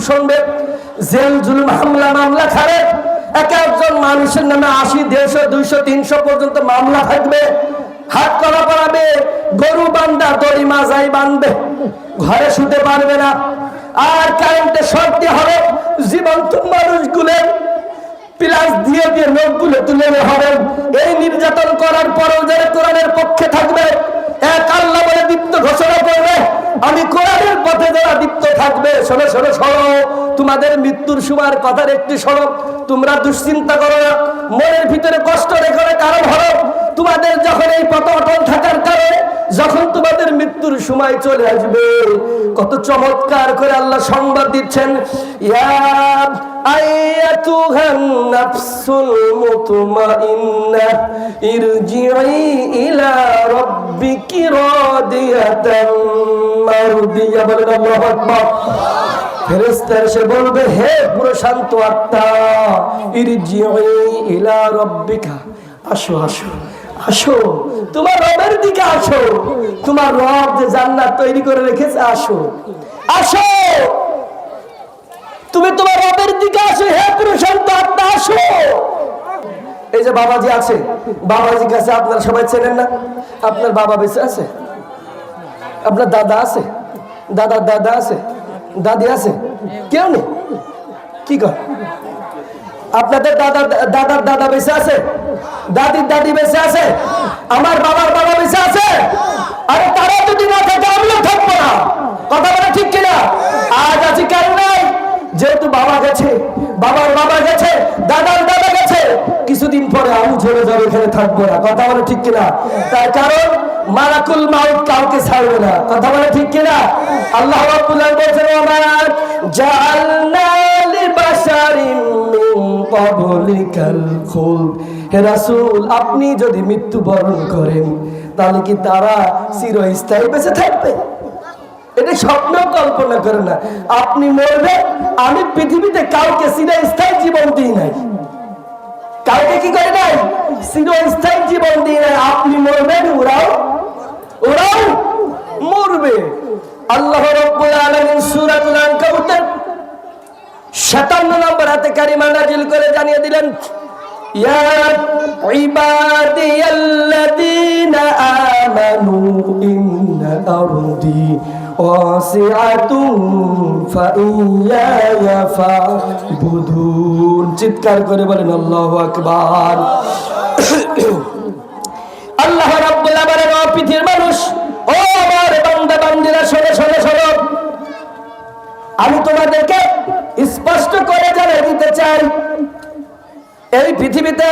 শুনবে, জেল জুলুম হামলা মামলা খাবে, এক একজন মানুষের নামে 80, 150, 200, 300 পর্যন্ত মামলা থাকবে, হাত করা পড়াবে, গরু বান্ধা দড়ি মাজাই বাঁধবে, ঘরে শুতে পারবে না, আর কারেন্টে শর্ট দিয়ে হবে, জীবন্ত মানুষগুলোর প্লাস দিয়ে দিয়ে লোকগুলো তুলে হবে। এই নির্যাতন করার পরেও যারা কোরআনের পক্ষে থাকবে, এক আল্লাহ বলে দীপ্ত ঘোষণা করবে, আমি কোরআনের পথে যারা দীপ্ত থাকবে, শোনো শোনো শোনো, তোমাদের মৃত্যুর সময়ের কথার একটি শোনো, তোমরা দুশ্চিন্তা করো না, মনের ভিতরে কষ্ট রেখো না, কারণ হলো তোমাদের যখন এই পথ অটল থাকার কারণে যখন তোমাদের মৃত্যুর সময় চলে আসবে, কত চমৎকার করে আল্লাহ সংবাদ দিচ্ছেন, ইয়া আইয়াতুহান নাফসুল মুতমাইন্নাহ ইরজিই ইলা রাব্বিকি রাদিয়াতাম মারদিয়া। বলেন আল্লাহু আকবার। ফেরেশতা এসে বলবে, হে প্রশান্ত আত্মা, ইরজিই ইলা রাব্বিকা, আসো আসো আসো, তোমার রবের দিকে আসো, তোমার রব যে জান্নাত তৈরি করে রেখেছে, আসো আসো, তুমি তোমার রবের দিকে আসো, হে প্রশান্ত আত্মা আসো। এই যে বাবাজি আছে, বাবাজির কাছে আপনারা সবাই চেনেন না? আপনার বাবা বেঁচে আছে? আপনার দাদা আছে? দাদার দাদা আছে? দাদি আছে? কেউ নেই? কি কর? আপনাদের দাদার দাদা বেঁচে আছে? দাদির দাদি বেঁচে আছে? আমার বাবার বাবা বেঁচে আছে? আরে তারা যদি না থাকে আমিও থাকবো না, কথা বলে ঠিক কিনা? আজ আছি কেন নাই? যেহেতু বাবা গেছে, বাবার বাবা গেছে, দাদার দাদা গেছে, কিছুদিন পরে আমি চলে যাবো, এখানে থাকবো না, কথা বলে ঠিক কিনা? তার কারণ মালাকুল মাউত কাউকে ছাড়বে না, কথা বলে ঠিক কিনা? আল্লাহ রাব্বুল আলামিন বলেছেন, ওয়া জাআলনা লিবাশারিন মিন ক্বাবলিকাল খুলদ। হে রাসূল, আপনি যদি মৃত্যুবরণ করেন তাহলে কি তারা চিরস্থায়ী বেঁচে থাকবে? এটা স্বপ্ন কল্পনা করে না। আপনি মরবেন, আমি পৃথিবীতে কাউকে চিরস্থায়ী জীবন দিই নাই, কাউকে কি করে নাই? চিরস্থায়ী জীবন দিই নাই। আপনি মরবেন, ওরাও মরবে। আল্লাহ রাব্বুল আলামিন সূরাতুল আনকাবুতের 57 নম্বর আয়াতে কারিমা নাযিল করে জানিয়ে দিলেন, ইয়া ইবাদিয়াল্লাযীনা আমানু ইন্না আরদি ওয়াসিআতুন ফাইয়ায়া ফাবুদুন। চিৎকার করে বলেন আল্লাহু আকবার। আল্লাহ রাব্বুল আলামিন, ও পৃথিবীর মানুষ, ও আমার বান্দা বান্দীরা, শোনো শোনো শোনো, আমি তোমাদেরকে স্পষ্ট করে জানিয়ে দিতে চাই, এই পৃথিবীতে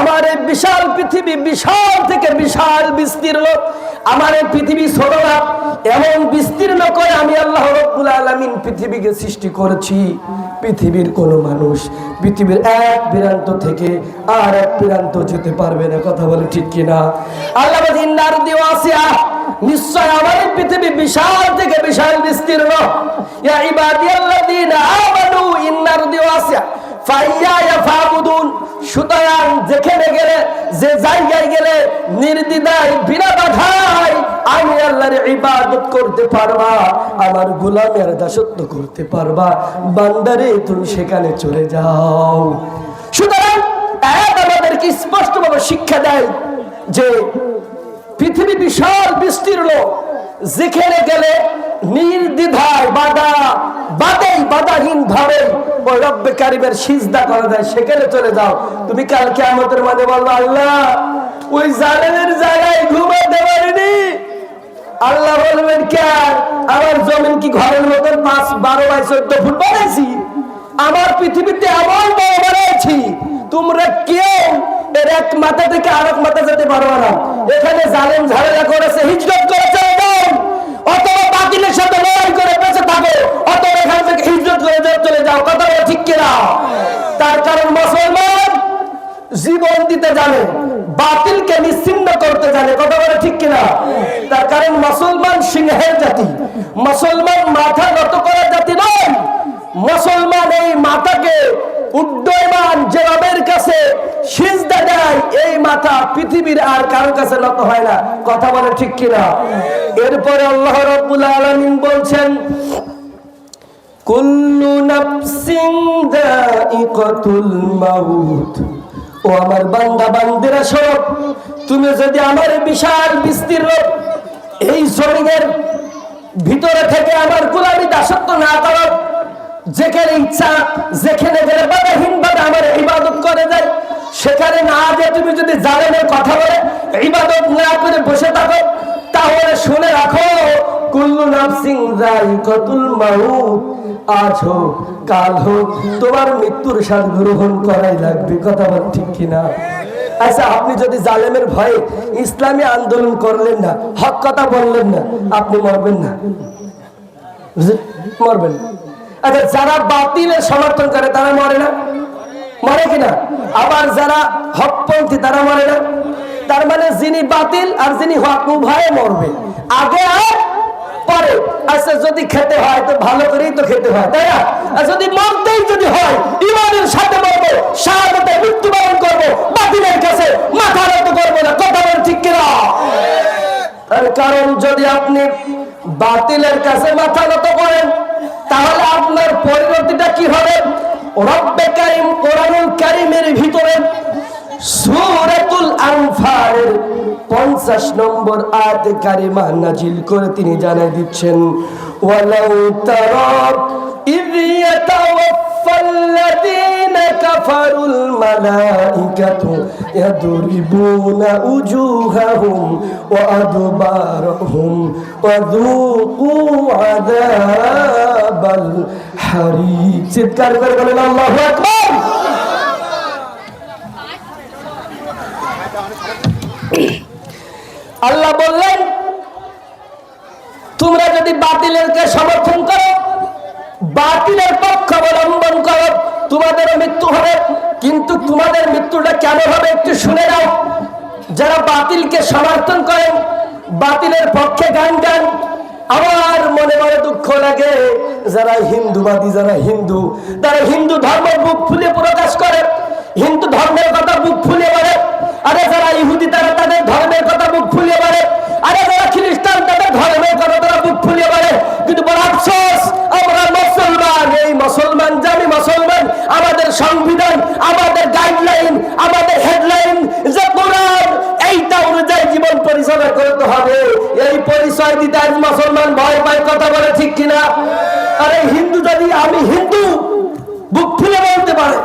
আমার এই বিশাল পৃথিবী, বিশাল থেকে বিশাল বিস্তীর্ণ, আমার এই পৃথিবী ছোট না, এমন বিস্তীর্ণ করে আমি আল্লাহ রাব্বুল আলামিন পৃথিবীকে সৃষ্টি করেছি। পৃথিবীর কোন মানুষ পৃথিবীর এক প্রান্ত থেকে আর এক প্রান্ত যেতে পারবে না, কথা বলে ঠিক কিনা? আল্লাহ বলেন, ইন্নার দিওয়াসিয়া, নিশ্চয় আমার এই পৃথিবী বিশাল থেকে বিশাল বিস্তীর্ণ। ইয়া ইবাদিয়াল্লাযীনা আমানু ইন্নার দিওয়াসিয়া ফাইয়ায়া ফাবুদুন। সুতরাং যেখানে গেলে, যে জায়গায় গেলে নির্দ্বিধায় বিনা বাধায় আমি আল্লাহর ইবাদত করতে পারবা, আমার গোলামের দাসত্ব করতে পারবা, বান্দারে তুমি সেখানে চলে যাও। সুতরাং আমাদেরকে স্পষ্টভাবে শিক্ষা দেয় যে পৃথিবী বিশাল বিস্তীর্ণ, যেখানে গেলে নির্দ্বিধায় বাধাহীন ভাবে ওই রব্বে কারিমের সিজদা করা যায়, সেখানে চলে যাও। তুমি কাল কিয়ামতের মাঝে বলবো, আল্লাহ ওই জালেমের জায়গায় ঘুমাতে পারিনি। আল্লাহ বলবেন, কেন? আমার জমিন কি ঘরের মতন 5-12 বাই 14 ফুট বানাইছি? আমার পৃথিবীতে এমন বড় বানাইছি, তোমরা কেউ এর এক মাথা থেকে আরেক মাথা যেতে পারবে না। এখানে জালেম ঝামেলা করেছে, হিজরত করেছে, অথবা বাতিলের সাথে লড়াই করে বেঁচে থাকো, অথবা এখান থেকে হিজরত করে চলে যাও, কথা বলে ঠিক কিনা? তার কারণ মুসলমান জীবন দিতে জানে, বাতিলকে নিশ্চিহ্ন করতে জানে, কথা বলে ঠিক কিনা? তার কারণ মুসলমান সিংহের জাতি, মুসলমান মাথা নত করার জাতি নয়। মুসলমান এই মাথাকে উড্ডয়মান যে রবের কাছে সিজদা দেয়, এই মাথা পৃথিবীর আর কারোর কাছে নত হয় না। কথা বলে ঠিক কিনা? এরপরে আল্লাহ রাব্বুল আলামিন বলছেন, কুল্লু নাফসিন যায়িকাতুল মাউত। ও আমার বান্দা বান্দিরা শোনো, তুমি যদি আমার বিশাল বিস্তীর্ণ এই জমিনের ভিতরে থেকে আমার গোলামি দাসত্ব না করো, যেখানে ইচ্ছা যেখানে গেলে বাধাহীন ভাবে আমার ইবাদত করে যায়, সেখানে না যে তুমি যদি জালেমের কথা বলে ইবাদত না করে বসে থাকো, তাহলে শুনে রাখো, কুল্লু নাফসিন যায়িকাতুল মাউত, আজ হোক কাল হোক তোমার মৃত্যুর স্বাদ গ্রহণ করাই লাগবে। কথা বল ঠিক কিনা? আচ্ছা, আপনি যদি জালেমের ভয়ে ইসলামী আন্দোলন করলেন না, হক কথা বললেন না, আপনি মরবেন না? মরবেন না। আচ্ছা, যারা বাতিলের সমর্থন করে তারা মরে না? মরে কিনা? আবার যারা হকপন্থী তারা মরে না? তার মানে যিনি বাতিল আর যিনি হক উভয়ে মরবে, আগে আর পরে। আচ্ছা, যদি খেতে হয় তো ভালো করেই তো খেতে হয়, তাই না? আর যদি মরতেই যদি হয়, ইমানের সাথে মরবো, শাহাদাতে মৃত্যুবরণ করবো, বাতিলের কাছে মাথা নত করবো না। কথা বলেন ঠিক কিনা? কারণ যদি আপনি বাতিলের কাছে মাথা নত করেন, তাহলে আপনার পরিণতিটা কি হবে? রব্বে কারীম কোরআনুল কারীমের ভিতরে সূরাতুল আনফালের 50 নম্বর আয়াতে কারিমা নাজিল করে তিনি জানাই দিচ্ছেন, ওয়ালাউ তারা ইয ইয়াতাওয়াফাল্লাযীনা কাফারুল মালাইকাতু ইয়াদরিবুনা উজুহাহুম ওয়া আদবারহুম ওয়া যুকু আযাবাল হারিক। চিৎকার করে বলেন আল্লাহু আকবার। আল্লাহ বললেন, তোমরা যদি বাতিলেরকে সমর্থন করো, বাতিলের পক্ষ অবলম্বন করো, তোমাদের মৃত্যু হবে। কিন্তু তোমাদের মৃত্যুটা কেন হবে একটু শুনে নাও। যারা বাতিলকে সমর্থন করেন, বাতিলের পক্ষে গান গান, আমার মনে মনে দুঃখ লাগে যারা হিন্দুবাদী, যারা হিন্দু, তারা হিন্দু ধর্ম বুক ফুলে প্রকাশ করে, হিন্দু ধর্মের কথা বুক ফুলে বলে। আরে যারা ইহুদি তারা তাদের ধর্মের কথা বুক ফুলিয়ে বলে, আরে যারা খ্রিস্টান তাদের ধর্মের কথা তারা বুক ফুলিয়ে বলে। কিন্তু বড় আফসোস, আমরা মুসলমান, এই মুসলমান জানি মুসলমান, আমাদের সংবিধান, আমাদের গাইডলাইন, আমাদের হেডলাইন যে কোরআন, এইটা অনুযায়ী জীবন পরিচালনা করতে হবে। এই পরিচয় দিতে আজ মুসলমান ভয় পায়। কথা বলে ঠিক কিনা? আরে হিন্দু যদি আমি হিন্দু বুক ফুলে বলতে পারে,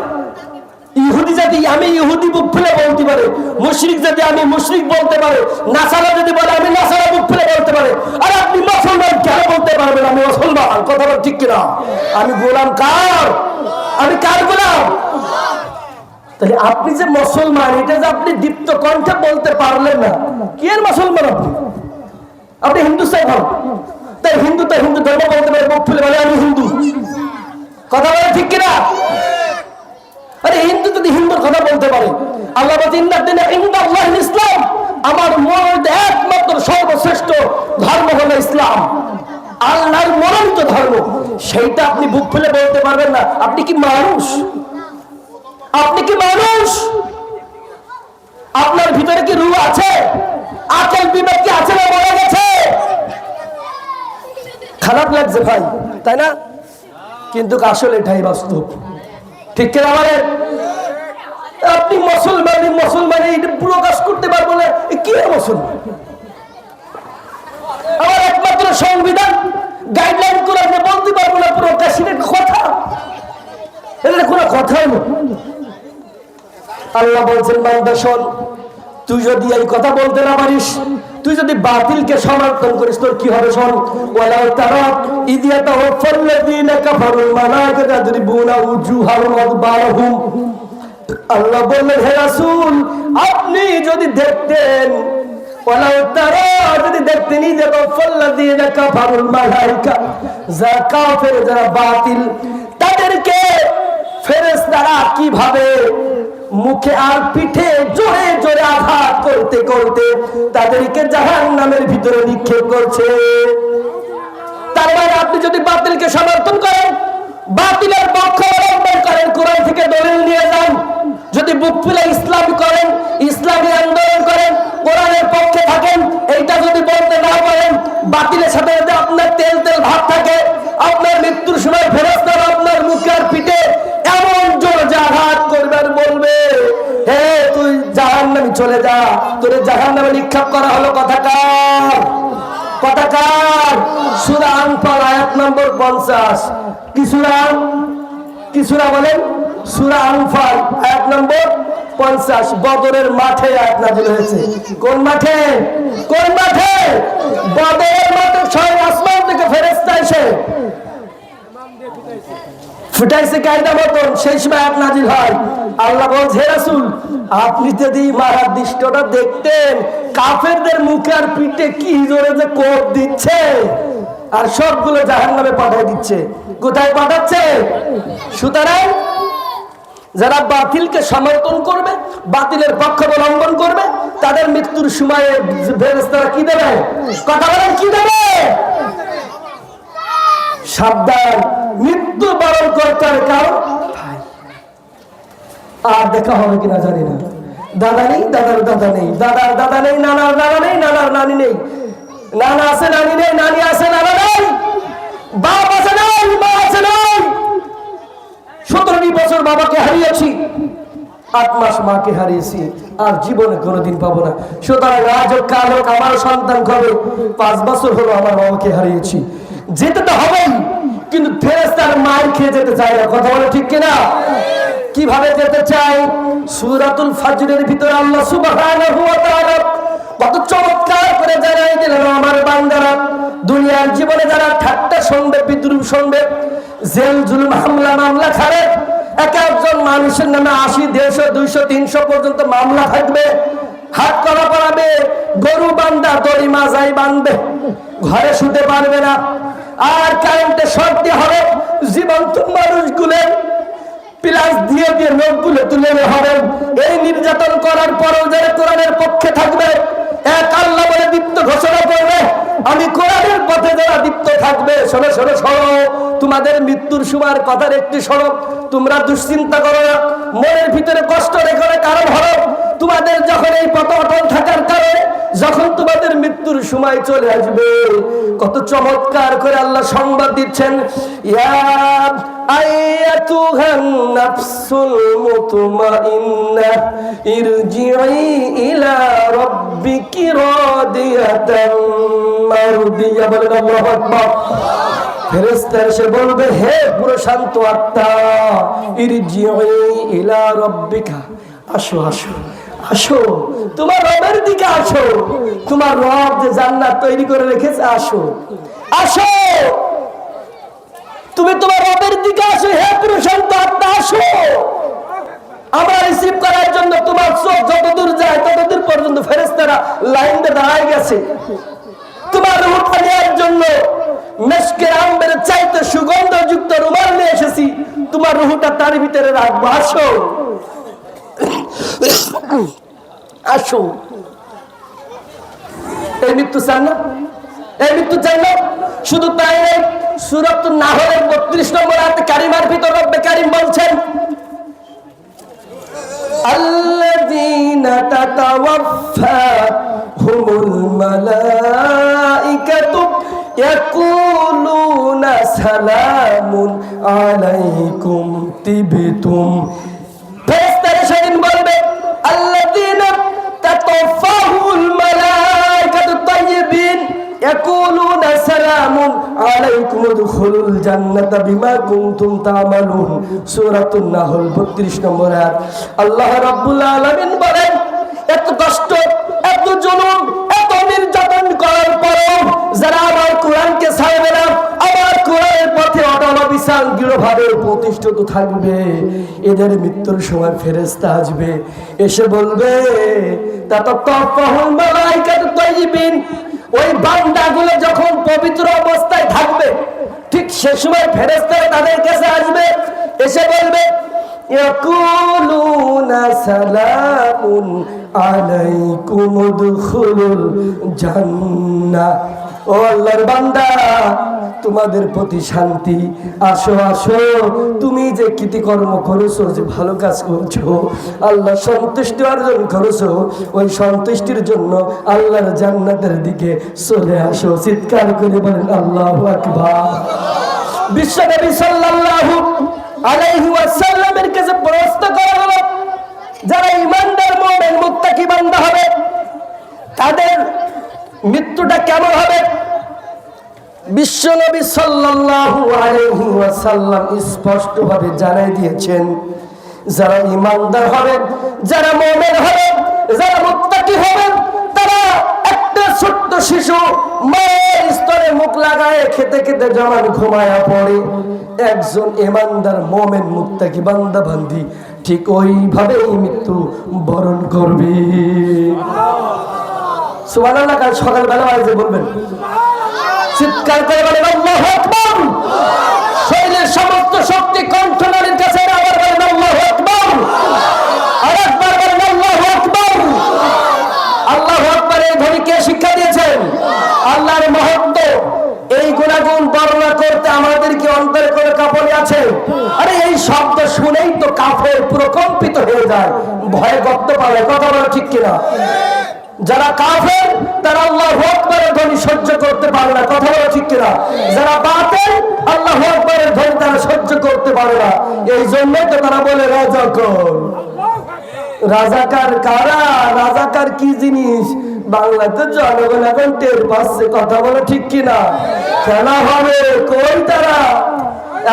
ইহুদি জাতি আমি ইহুদি বুক ফুলে বলতে পারে, মুশরিক জাতি আমি মুশরিক বলতে পারে, নাসারা যদি বলে আমি নাসারা বুক ফুলে বলতে পারে, আর আপনি মুসলমান কেন বলতে পারবেন আমি মুসলমান? কথা বল ঠিক কিনা? আমি গোলাম কার? আমি কার গোলাম? তাহলে আপনি যে মুসলমান, এটা যে আপনি দীপ্ত কণ্ঠে বলতে পারলেন না, কি এর মুসলমান? আপনি আপনি হিন্দু চাই ভালো, তাই হিন্দু তাই হিন্দু ধর্ম বলতে পারে, বুক ফুলে বলে আমি হিন্দু। কথা বলে ঠিক কিনা? আরে হিন্দু যদি হিন্দুর কথা বলতে পারে, আল্লাহ ইসলাম, আমার মনোনীত একমাত্র সর্বশ্রেষ্ঠ ধর্ম হলো ইসলাম, আল্লাহর মনোনীত ধর্ম, সেইটা আপনি বুক ফুলে বলতে পারবেন না? আপনি কি মানুষ? আপনি কি মানুষ? আপনার ভিতরে কি রূহ আছে? আকেল বিবেক কি আছে না মরে গেছে? খারাপ লাগছে ভাই, তাই না? কিন্তু আসলে এটাই বাস্তব। ঠিক কিনা বলেন? আপনি মুসলমানি মুসলমানি প্রকাশ করতে পারবো না, কি মুসলমান? আমার একমাত্র সংবিধান গাইডলাইন করে আপনি বলতে পারবো না প্রকাশের কথা? এটা কোনো কথাই না। আল্লাহ বলছেন, বান্দা শোন, তুই যদি এই কথা বলতে না পারিস, তুই যদি বাতিলকে সমর্থন করিস, তোর কি হবে শোন। ওয়ালাউ তারা ইয ইয়াতাওয়াফাল্লাযীনা কাফারুল মালাইকাতু ইয়াদরিবুনা উজুহাহুম ওয়া আদবারহুম। আল্লাহ বললেন, হে রাসূল, আপনি যদি দেখতেন, ওয়ালাউ তারা যদি দেখতেন ইয ইয়াতাওয়াফাল্লাযীনা কাফারুল মালাইকা, যারা কাফের, যারা বাতিল, তাদেরকে ফেরেশতারা কিভাবে মুখে আর পিঠে জোরে জোরে আঘাত করতে করতে তাদেরকে জাহান্নামের ভিতরে নিক্ষেপ করছে। তার মানে আপনি যদি বাতিলকে সমর্থন করেন, বাতিলের পক্ষ অবলম্বন করেন, কোরআন থেকে দলিল নিয়ে যান। যদি বুক ফুলে ইসলাম করেন, ইসলামী আন্দোলন করেন, কোরআনের পক্ষে থাকেন, এইটা যদি বলতে না পারেন, বাতিলের সাথে যদি আপনার তেল তেল ভাব থাকে, আপনার মৃত্যুর সময় ফেরেশতারা আপনার মুখের পিঠে এমন জোরে আঘাত করবে আর বলবে, হে তুই জাহান্নামে চলে যা, তোরে জাহান্নামে নিক্ষেপ করা হলো। কথাকার কথাকার। সূরা আনফাল আয়াত নম্বর 50। কি সূরা বলেন? সূরা আনফাল আয়াত নম্বর 50। বদরের মাঠে আয়াত নাযিল হয়েছে। কোন মাঠে? কোন মাঠে? বদরের মাঠে। ছয় আসমান থেকে ফেরেশতা এসে ফুটাইছে কায়দা মতন, সেই সময় আয়াত নাযিল হয়। আল্লাহ বলছে, হে রাসূল, আপনি যদি মারার দৃশ্যটা দেখতেন, কাফেরদের মুখে আর পিঠে কি জোরে যে কোপ দিচ্ছে, আর সবগুলো জাহান্নামে পাঠিয়ে দিচ্ছে। কোথায় পাঠাচ্ছে? সুতরাং যারা বাতিলকে সমর্থন করবে, বাতিলের পক্ষ অবলম্বন করবে, তাদের মৃত্যুর সময়ে ফেরেশতারা কি দেবে? কথা বলেন, কি দেবে? সাবধান, মৃত্যু বরণ করতে হবে। কারণ আর দেখা হবে কিনা জানি না। দাদা নেই, দাদার দাদা নেই, দাদার দাদা নেই, নানার নানা নেই, নানার নানি নেই, নানা আছে নানি নেই, নানি আছে নানা নেই, বাপ আছে নাই, মা আছে নাই। 17 বছর বাবাকে হারিয়েছি, 8 মাস মাকে হারিয়েছি, আর জীবনে কোনোদিন পাবো না। সুতরাং আজ হোক কাল হোক আমার সন্তান হবে। 5 বছর হলো আমার বাবাকে হারিয়েছি, যেতে তো হবেই, কিন্তু ফেরেশতার মার খেয়ে যেতে চাই না। কথা বলে ঠিক কিনা? কিভাবে যেতে চাই? সূরাতুল ফাজরের ভিতরে আল্লাহ সুবহানাহু ওয়া তাআলা কত চমৎকার করে জানাই দিলেন, আমার বান্দারা দুনিয়ার জীবনে যারা ঠাট্টা শুনবে, বিদ্রুপ শুনবে, জেল জুলুম হামলা মামলা খাবে, এক একজন মানুষের নামে 80, 150, 200, 300 পর্যন্ত মামলা থাকবে, হাত করা পড়াবে, গরু বান্ধা দড়ি মাজাই বাঁধবে, ঘরে শুতে পারবে না, আর কারেন্টে শর্ট দিয়ে হবে, জীবন্ত মানুষগুলোর প্লাস দিয়ে দিয়ে লোকগুলো তুলে হবে। এই নির্যাতন করার পরও যারা কোরআনের পক্ষে থাকবে, এক আল্লাহ বলে দীপ্ত ঘোষণা করবে, আমি কোরআনের পথে যারা দীপ্ত থাকবে, শোনো শোনো শোনো, তোমাদের মৃত্যুর সময়ের কথার একটি শোনো, তোমরা দুশ্চিন্তা করো না, মনের ভিতরে কষ্ট রেখো না। কারণ হলো তোমাদের যখন এই পথ অটল থাকার কারণে যখন তোমাদের মৃত্যুর সময় চলে আসবে, কত চমৎকার করে আল্লাহ সংবাদ দিচ্ছেন, ইয়া আইয়াতুহান নাফসুল মুতমাইন্নাহ ইরজিই ইলা রাব্বিকি রাদিয়াতাম মারদিয়া। বলেন আল্লাহু আকবার। ফেরেশতা এসে বলবে, হে প্রশান্ত আত্মা, ইরজিই ইলা রাব্বিকা, আসো আসো আসো, তোমার রবের দিকে আসো, তোমার রব যে জান্নাত তৈরি করে রেখেছে, আসো আসো, তুমি তোমার রবের দিকে আসো, হে প্রশান্ত আত্মা আসো। আমরা রিসিভ করার জন্য তোমার চোখ যতদূর যায় ততদূর পর্যন্ত ফেরেশতারা লাইন দিয়ে দাঁড়ায় গেছে। তোমার রূহটা নেওয়ার জন্য মেশকে আম্বের চাইতে সুগন্ধযুক্ত রুমাল নিয়ে এসেছি, তোমার রূহটা তার ভিতরে রাখবো, আসো আসো। এই মৃত্যু চান না? এই মৃত্যু চান না? শুধু তাই নয়, সূরাতুন নাহলের 32 নম্বর আয়াতে কারিমার ভিতর রব্বে কারীম বলছেন, আল্লাযীনা তাতাওয়াফাহুমুল মালাইকাতু ইয়াকুলুনা সালামুন আলাইকুম তিবতুম। ফেরেশতারা সেদিন বলবে, আল্লাযীনা তাতাওয়াফাহুমুল মালাইকাতু তাইয়্যিবিন ইয়াকুলুনা সালামুন আলাইকুম উদখুলুল জান্নাতা বিমা কুনতুম তা'মালুন। সূরাতুন নাহল 32 নম্বর আয়াত। আল্লাহ রাব্বুল আলামিন বলেন, এত কষ্ট, এত জুলুম, এত নির্যাতন করার পরেও যারা আমার কোরআনকে ছাড়বে না, আমার কোরআনের পথে অটল অবিচল দৃঢ়ভাবে প্রতিষ্ঠিত থাকবে, এদের মৃত্যুর সময় ফেরেশতা আসবে, এসে বলবে, তাতাওয়াফাহুল মালাইকাতু তাইয়্যিবিন। ওই বান্দাগুলো যখন পবিত্র অবস্থায় থাকবে, ঠিক সে সময় ফেরেশতারা তাদের কাছে আসবে, এসে বলবে, ইয়াকুলুনা সালামুন আলাইকুম উদখুলুল জান্নাহ। ও আল্লাহর বান্দা, তোমাদের প্রতি শান্তি, আসো আসো, তুমি যে কৃতিকর্ম করেছো, যে ভালো কাজ করছো, আল্লাহ সন্তুষ্টি অর্জন করেছো, ওই সন্তুষ্টির জন্য আল্লাহর জান্নাতের দিকে চলে আসো। চিৎকার করে বলেন আল্লাহু আকবার। বিশ্বনবী সাল্লাল্লাহু আলাইহি ওয়াসাল্লামের কাছে প্রশ্ন করা হলো, যারা ঈমানদার মুমিন মুত্তাকি বান্দা হবে তাদের মৃত্যুটা কেমন হবে? বিশ্বনবী সাল্লাল্লাহু আলাইহি ওয়াসাল্লাম স্পষ্টভাবে জানাই দিয়েছেন, যারা ঈমানদার হবে, যারা মুমিন হবে, যারা মুত্তাকি হবে, তারা একটা ছোট্ট শিশু মায়ের স্তরে মুখ লাগায় খেতে খেতে যখন ঘুমায়া পড়ে, একজন ঈমানদার মুমিন মুত্তাকি বান্দা বান্দি ঠিক ওইভাবেই মৃত্যু বরণ করবে। সুবহানাল্লাহ। কাল সকালবেলা আওয়াজে বলবেন, চিৎকার করে বলেন আল্লাহু আকবার। শরীরের সমস্ত শক্তি কণ্ঠনালীর কাছে আবার বলেন আল্লাহু আকবার। আরেকবার বলেন আল্লাহু আকবার। আল্লাহু আকবার এই ধ্বনি কে শিক্ষা দিয়েছেন? আল্লাহর মহত্ব, এই গুণাগুণ বর্ণনা করতে আমাদের কি অন্তরে কোনো কাঁপনি আছে? আরে এই শব্দ শুনেই তো কাফের প্রকম্পিত হয়ে যায়, ভয়ে গপ্ত পাবে। কথা বলা ঠিক কিনা? যারা কাফের তারা আল্লাহু আকবারের ধ্বনি সহ্য করতে পারে না। কথা বলা ঠিক কিনা? যারা বাতিল আল্লাহু আকবারের ধ্বনি তারা সহ্য করতে পারে না। এই জন্যই তো তারা বলে রাজাকার। রাজাকার কারা? রাজাকার কি জিনিস বাংলাতে জনগণ এখন টের পাচ্ছে। কথা বলা ঠিক কিনা? খেলা হবে কই তারা?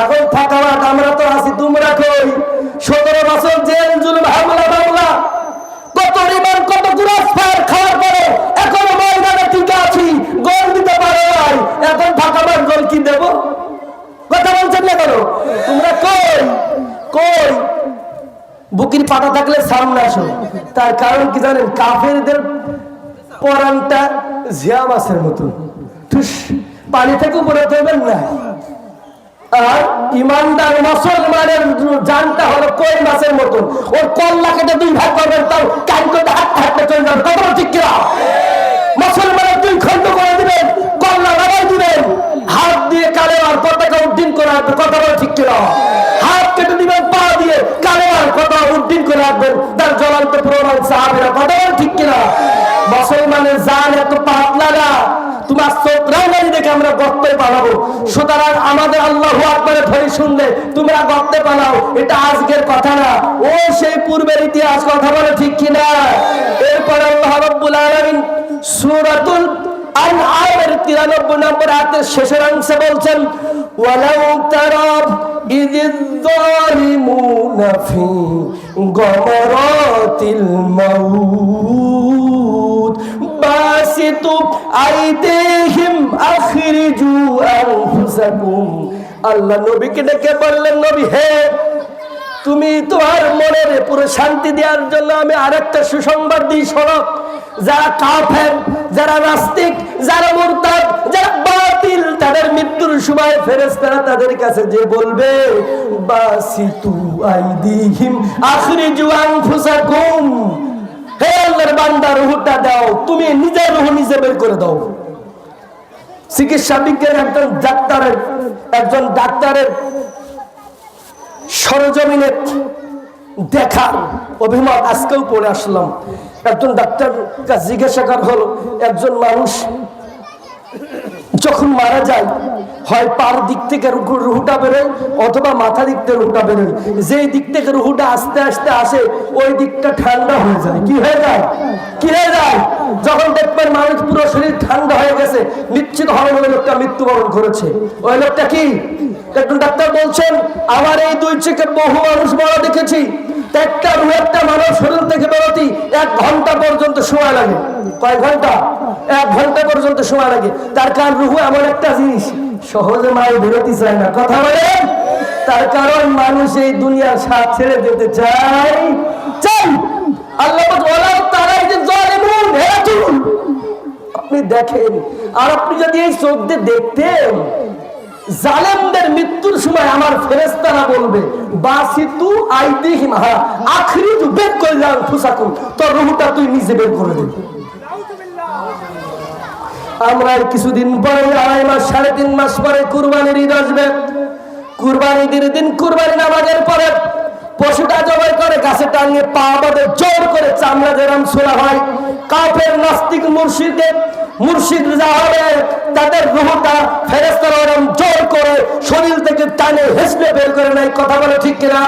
এখন ফাঁকাবাদ আমরা তো আছি, তোমরা কই? 17 বছর জেল, জুলুম, হামলা মামলা, কত রিমান্ড, কত গুরাসফার খাওয়ার পরে এখনো ময়দানে টিকে আছি, গোল দিতে পারে নাই। এখন ফাঁকাবাদ গোল কি দেব? কথা বলছেন না কেন? তোমরা কই কই? বুকির পাতা থাকলে সামনে আসো। তার কারণ কি জানেন? কাফেরদের পরানটা জিয়া মাছের মতো, পানি থেকে উপরে দেবেন না। আর ইমানদার মুসলমানের জানটা হলো কই মাছের মতন, ওর কল্লা কেটে 2 ভাগ করবেন, তাও কান করে হাঁটতে হাঁটতে চলে যাবে। কথা ঠিক কিনা? মুসলমানের 2 খণ্ড করে দিবেন, কল্লা লাগাই দিবেন, হাত দিয়ে কালে আর পতাকা উড্ডীন করে রাখবেন। কথা বলে ঠিক কিনা? হাত কেটে দিবেন, পা দিয়ে কালে আর পতাকা উড্ডীন করে রাখবেন। তার জ্বলন্ত প্রমাণ সাহাবীরা। কথা বলে ঠিক কিনা? মুসলমানের জান এত পাতলা না, তোমার চোখ রাঙানি দেখে আমরা গর্তে পালাবো। সুতরাং আমাদের আল্লাহু আকবারের ধ্বনি শুনলে তোমরা গর্তে পালাও, এটা আজকের কথা না, ও সেই পূর্বের ইতিহাস। কথা বলে ঠিক কিনা? এরপর আল্লাহ রাব্বুল আলামিন সূরাতুল আনআমের 93 নম্বর আয়াতের শেষের অংশে বলছেন, ওয়ালাউ তারা ইযিয যালিমুনা ফি গামারাতিল মাউত বাসিতু আইদিহিম আখরিজু আনফুসাকুম। আল্লাহ নবীকে ডেকে বললেন, নবী হে, তুমি তোমার মনের পুরো শান্তি দেওয়ার জন্য আমি আরেকটা সুসংবাদ দিই, শোনো। যারা কাফের, যারা নাস্তিক, যারা মুরতাদ, যারা বাতিল, তাদের মৃত্যুর সময় ফেরেশতারা তাদের কাছে যে বলবে, বাসিতু আইদিহিম আখরিজু আনফুসাকুম, হে আল্লাহর বান্দা রূহটা দাও, তুমি নিজের রূহ নিজে বের করে দাও। চিকিৎসা বিজ্ঞান একজন ডাক্তারের সরজমিনে দেখা অভিমত আজকেও পড়ে আসলাম। একজন ডাক্তার কাছে জিজ্ঞাসা করা হলো, একজন মানুষ যখন মারা যায়, হয় পার দিক থেকে রুহুটা বেরোয় অথবা মাথা দিক থেকে রুহুটা বেরোয়। যেই দিক থেকে রুহুটা আস্তে আস্তে আসে ওই দিকটা ঠান্ডা হয়ে যায়। কি হয়ে যায়? কি হয়ে যায়? যখন দেখবেন মানুষ পুরো শরীর ঠান্ডা হয়ে গেছে, নিশ্চিত হবে ওই লোকটা মৃত্যুবরণ করেছে। ওই লোকটা কি? একজন ডাক্তার বলছেন, আমার এই 2 চোখে বহু মানুষ মারা দেখেছি, একটা রুহ একটা মানব শরীর থেকে বেরোতে 1 ঘন্টা পর্যন্ত সময় লাগে। কয় ঘন্টা? 1 ঘন্টা পর্যন্ত সময় লাগে। তার কারণ রুহ এমন একটা জিনিস, সহজে মায়ের বেরোতে চায় না। কথা বলেন? তার কারণ মানুষ এই দুনিয়ার স্বাদ ছেড়ে দিতে চায়। আল্লাহ আপনি দেখেন, আর আপনি যদি এই চোখ দিয়ে দেখতেন জালেমদের মৃত্যুর সময় আমার ফেরেশতারা বলবে বাসিতু আইদিহিম আখরিজু বের করে দাও ফুসাকুম, তোর রূহটা তুই নিজে বের করে দে। আমরা কিছুদিন পরে 2.5 মাস 3.5 মাস পরে কুরবানির ঈদ আসবে। কুরবানির দিন কুরবানি নামাজের পরে পশুটা জবাই করে গাছে টাঙিয়ে পা বাঁধে জোর করে চামড়া যেরকম ছোড়া হয়, কাফের নাস্তিক মুর্শিদ যা হবে তাদের রূহটা ফেরেশতারা এরকম জোর করে শরীর থেকে টানে হেসলে বের করে নেয়। কথা বলে ঠিক কিনা?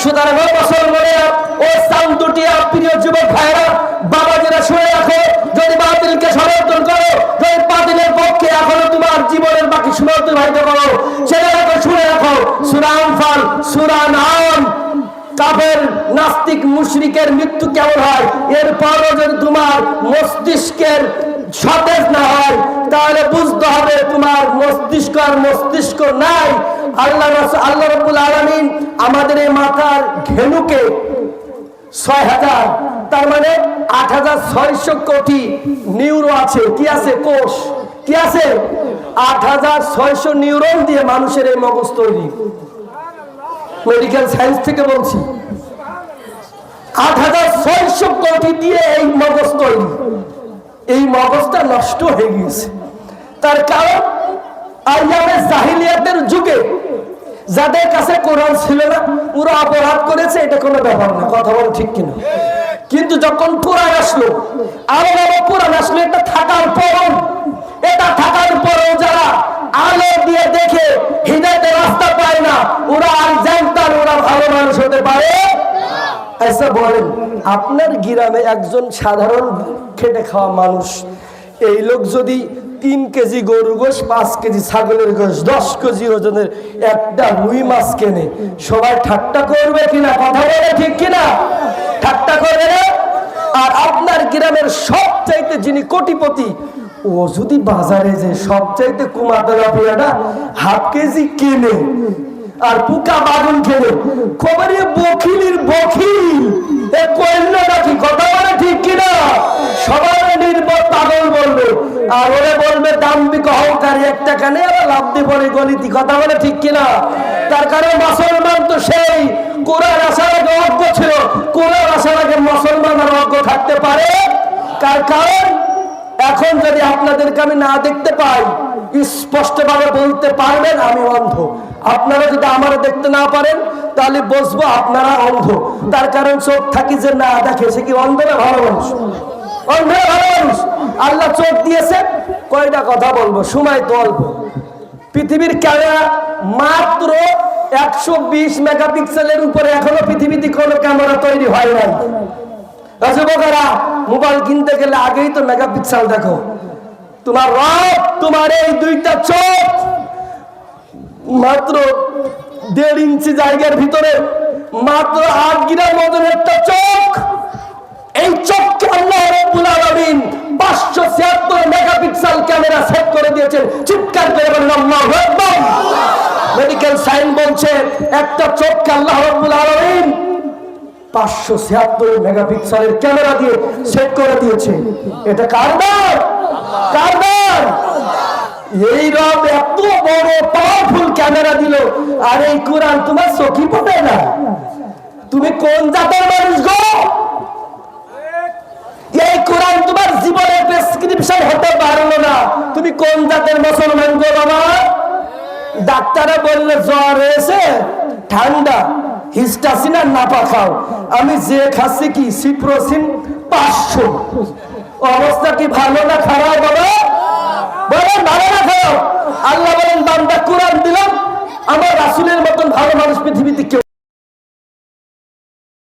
সুতরাং মুসলমানেরা ও সাউন্ডটিয়া প্রিয় যুবক ভাইরা বাবাজিরা শুনে রাখো, যদি বাতিলকে সমর্থন করো, যদি বাতিলের পক্ষে এখনো তোমার জীবনের বাকি সময় অতিবাহিত করো, সেটা শুনে রাখো সূরা আনফাল সূরা নাম কাফের নাস্তিক মুশরিকের মৃত্যু কেমন হয়, এরপরও যদি তোমার মস্তিষ্কের সতেজ না হয় তাহলে বুঝতে হবে তোমার মস্তিষ্ক নাই। আল্লাহ রাব্বুল আলামিন আমাদের এই মাথার ঘেনুকে 6000, তার মানে 8600 কোটি নিউরো আছে। কি আছে? কোষ। কি আছে? 8600 নিউরন দিয়ে মানুষের এই মগজ তৈরি। মেডিকেল সায়েন্স থেকে বলছি, 8600 কোটি দিয়ে এই মগজ তৈরি। এই মগজটা নষ্ট হয়ে গিয়েছে। তার কারণ আইয়ামে জাহিলিয়াতের যুগে যাদের কাছে কোরআন ছিল না ওরা অপরাধ করেছে, এটা কোনো ব্যাপার না। কথা বল ঠিক কিনা? কিন্তু যখন কোরআন আসলো, আরো কোরআন আসলো, এটা থাকার পরও যারা আলো দিয়ে দেখে হিদায়াতের রাস্তা পায় না, ওরা আর জানতাম ওরা ভালো মানুষ হতে পারে। আচ্ছা বলেন, আপনার গ্রামে একজন সাধারণ খেটে খাওয়া মানুষ, এই লোক যদি 3 কেজি গরুর গোশ, 5 কেজি ছাগলের গোশ, 10 কেজি ওজনের একটা রুই মাছ কেনে, সবাই ঠাট্টা করবে কিনা? কথা বলে ঠিক কিনা? ঠাট্টা করবে না? আর আপনার গ্রামের সবচাইতে যিনি কোটিপতি, ও যদি বাজারে যে সবচাইতে কুমাতেলা পেয়াটা 1/2 কেজি কেনে আর পুকা বাগুন খেলে, খবরে বকিলের বকিল এ কইল নাকি? কথা বলে ঠিক কিনা? সবাই নির্বোধ পাগল বলবে, আর ওরা বলবে দাম্ভিক অহংকারী, 1 টাকা নেই আবার লাভ দিয়ে পড়ে গলিতি। কথা বলে ঠিক কিনা? তার কারণ মুসলমান তো সেই কোরআন আসার আগে অজ্ঞ ছিল, কোরআন আসার আগে মুসলমান আর অজ্ঞ থাকতে পারে? কার কারণ এখন যদি আপনাদেরকে আমি না দেখতে পাই, স্পষ্টভাবে বলতে পারবেন আমি অন্ধ। আপনারা যদি আমার দেখতে না পারেন তাহলে বুঝবো আপনারা অন্ধ। তার কারণ চোখ থাকি যে না দেখে, সে কি অন্ধ না ভালো মানুষ? অন্ধ ভালো মানুষ। আল্লাহ চোখ দিয়েছে, কয়টা কথা বলবো, সময় তো অল্প। পৃথিবীর ক্যামেরা মাত্র 120 মেগাপিক্সেলের উপরে এখনো পৃথিবীতে কোনো ক্যামেরা তৈরি হয় নাই। যুবকেরা মোবাইল কিনতে গেলে আগেই তো মেগাপিক্সেল দেখো। তোমার রব তোমার এই 2টা চোখ মাত্র 1.5 ইঞ্চি জায়গার ভিতরে মাত্র 8 গ্রাম ওজনের একটা চোখ, এই চোখকে আল্লাহ রাব্বুল আলামিন 576 মেগাপিক্সেল ক্যামেরা সেট করে দিয়েছেন। চিৎকার করে বলেন আল্লাহু আকবার। মেডিকেল সায়েন্স বলছে একটা চোখকে আল্লাহ রাব্বুল আলামিন 576 মেগাপিক্সেলের ক্যামেরা দিয়ে সেট করে দিয়েছে। এটা কার দান? কার দান? এই রব এত বড় পাওয়ারফুল ক্যামেরা দিল, আর এই কোরআন তোমার চোখই পড়ে না। তুমি কোন জাতের মানুষ গো? এই কোরআন তোমার জীবনের প্রেসক্রিপশন হতে পারলো না। তুমি কোন জাতের মুসলমান গো বাবা? ডাক্তারে বললে জ্বর হয়েছে, ঠান্ডা, হিস্টাসিন আর নাপা খাও। আমি যে খাচ্ছি কি সিপ্রোসিন 500। অবস্থা কি ভালো না খারাপ বাবা? বলেন ভালো না খারাপ? আল্লাহ বলেন বান্দা কোরআন দিলাম, আমার রাসূলের মতন ভালো মানুষ পৃথিবীতে কেউ